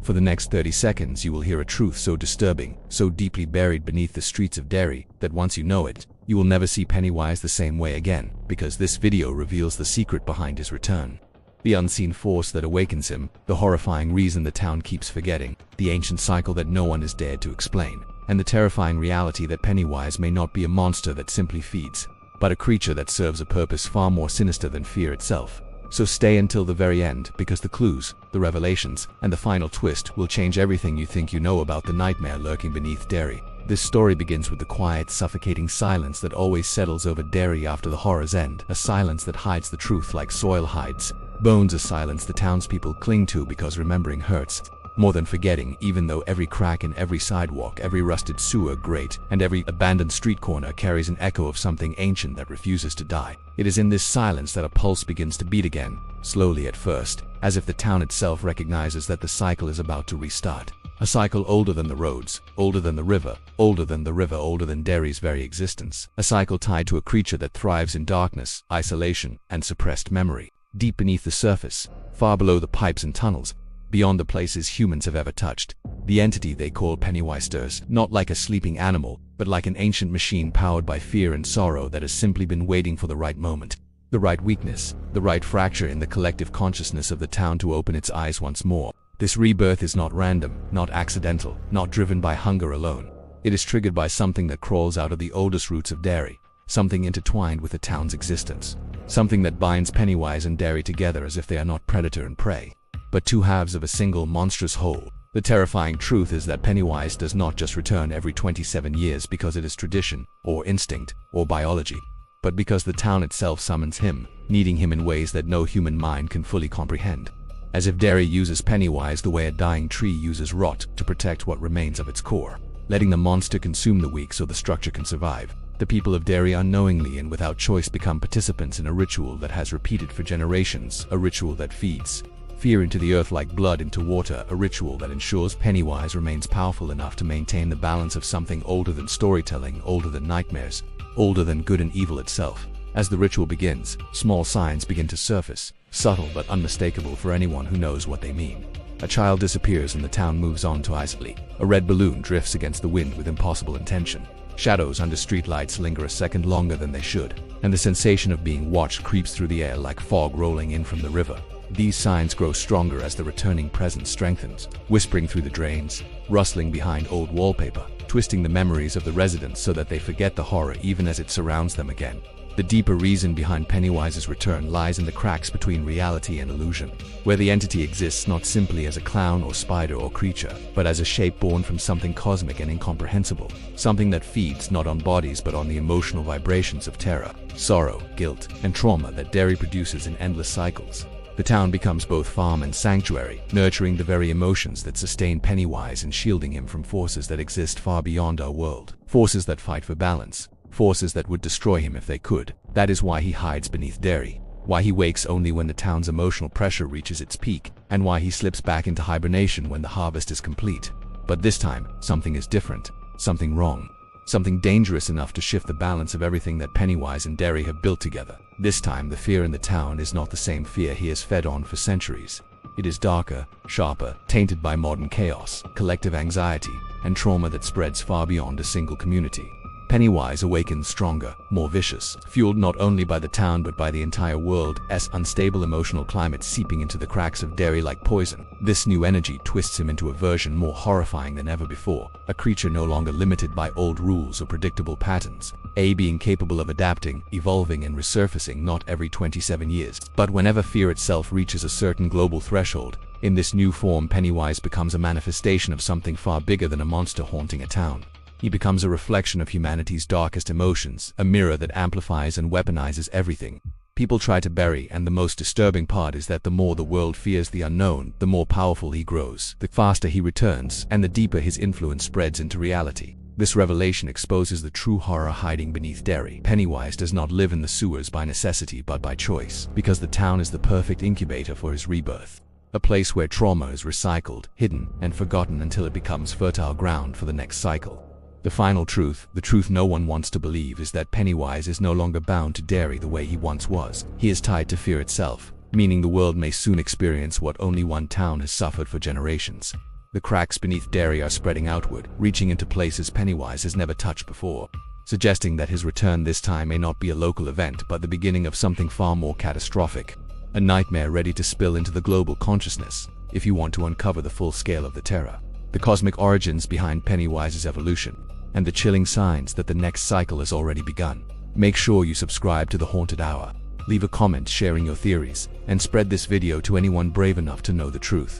For the next 30 seconds you will hear a truth so disturbing, so deeply buried beneath the streets of Derry, that once you know it, you will never see Pennywise the same way again, because this video reveals the secret behind his return. The unseen force that awakens him, the horrifying reason the town keeps forgetting, the ancient cycle that no one has dared to explain, and the terrifying reality that Pennywise may not be a monster that simply feeds, but a creature that serves a purpose far more sinister than fear itself. So stay until the very end, because the clues, the revelations, and the final twist will change everything you think you know about the nightmare lurking beneath Derry. This story begins with the quiet, suffocating silence that always settles over Derry after the horror's end, a silence that hides the truth like soil hides bones, a silence the townspeople cling to because remembering hurts more than forgetting, even though every crack in every sidewalk, every rusted sewer grate, and every abandoned street corner carries an echo of something ancient that refuses to die. It is in this silence that a pulse begins to beat again, slowly at first, as if the town itself recognizes that the cycle is about to restart. A cycle older than the roads, older than the river, older than the river, older than Derry's very existence. A cycle tied to a creature that thrives in darkness, isolation, and suppressed memory. Deep beneath the surface, far below the pipes and tunnels, beyond the places humans have ever touched, the entity they call Pennywise stirs, not like a sleeping animal, but like an ancient machine powered by fear and sorrow that has simply been waiting for the right moment, the right weakness, the right fracture in the collective consciousness of the town to open its eyes once more. This rebirth is not random, not accidental, not driven by hunger alone. It is triggered by something that crawls out of the oldest roots of Derry, something intertwined with the town's existence, something that binds Pennywise and Derry together as if they are not predator and prey, but two halves of a single monstrous whole. The terrifying truth is that Pennywise does not just return every 27 years because it is tradition, or instinct, or biology, but because the town itself summons him, needing him in ways that no human mind can fully comprehend. As if Derry uses Pennywise the way a dying tree uses rot to protect what remains of its core, letting the monster consume the weak so the structure can survive. The people of Derry unknowingly and without choice become participants in a ritual that has repeated for generations, a ritual that feeds fear into the earth like blood into water, a ritual that ensures Pennywise remains powerful enough to maintain the balance of something older than storytelling, older than nightmares, older than good and evil itself. As the ritual begins, small signs begin to surface, subtle but unmistakable for anyone who knows what they mean. A child disappears and the town moves on to isolate. A red balloon drifts against the wind with impossible intention. Shadows under streetlights linger a second longer than they should, and the sensation of being watched creeps through the air like fog rolling in from the river. These signs grow stronger as the returning presence strengthens, whispering through the drains, rustling behind old wallpaper, twisting the memories of the residents so that they forget the horror even as it surrounds them again. The deeper reason behind Pennywise's return lies in the cracks between reality and illusion, where the entity exists not simply as a clown or spider or creature, but as a shape born from something cosmic and incomprehensible, something that feeds not on bodies but on the emotional vibrations of terror, sorrow, guilt, and trauma that Derry produces in endless cycles. The town becomes both farm and sanctuary, nurturing the very emotions that sustain Pennywise and shielding him from forces that exist far beyond our world, forces that fight for balance, forces that would destroy him if they could. That is why he hides beneath Derry, why he wakes only when the town's emotional pressure reaches its peak, and why he slips back into hibernation when the harvest is complete. But this time, something is different, something wrong, something dangerous enough to shift the balance of everything that Pennywise and Derry have built together. This time, the fear in the town is not the same fear he has fed on for centuries. It is darker, sharper, tainted by modern chaos, collective anxiety, and trauma that spreads far beyond a single community. Pennywise awakens stronger, more vicious, fueled not only by the town but by the entire world's unstable emotional climate seeping into the cracks of Derry like poison. This new energy twists him into a version more horrifying than ever before, a creature no longer limited by old rules or predictable patterns, a being capable of adapting, evolving, and resurfacing not every 27 years, but whenever fear itself reaches a certain global threshold. In this new form, Pennywise becomes a manifestation of something far bigger than a monster haunting a town. He becomes a reflection of humanity's darkest emotions, a mirror that amplifies and weaponizes everything people try to bury, and the most disturbing part is that the more the world fears the unknown, the more powerful he grows, the faster he returns, and the deeper his influence spreads into reality. This revelation exposes the true horror hiding beneath Derry. Pennywise does not live in the sewers by necessity but by choice, because the town is the perfect incubator for his rebirth. A place where trauma is recycled, hidden, and forgotten until it becomes fertile ground for the next cycle. The final truth, the truth no one wants to believe, is that Pennywise is no longer bound to Derry the way he once was. He is tied to fear itself, meaning the world may soon experience what only one town has suffered for generations. The cracks beneath Derry are spreading outward, reaching into places Pennywise has never touched before, suggesting that his return this time may not be a local event but the beginning of something far more catastrophic. A nightmare ready to spill into the global consciousness if you want to uncover the full scale of the terror, the cosmic origins behind Pennywise's evolution, and the chilling signs that the next cycle has already begun. Make sure you subscribe to The Haunted Hour, leave a comment sharing your theories, and spread this video to anyone brave enough to know the truth.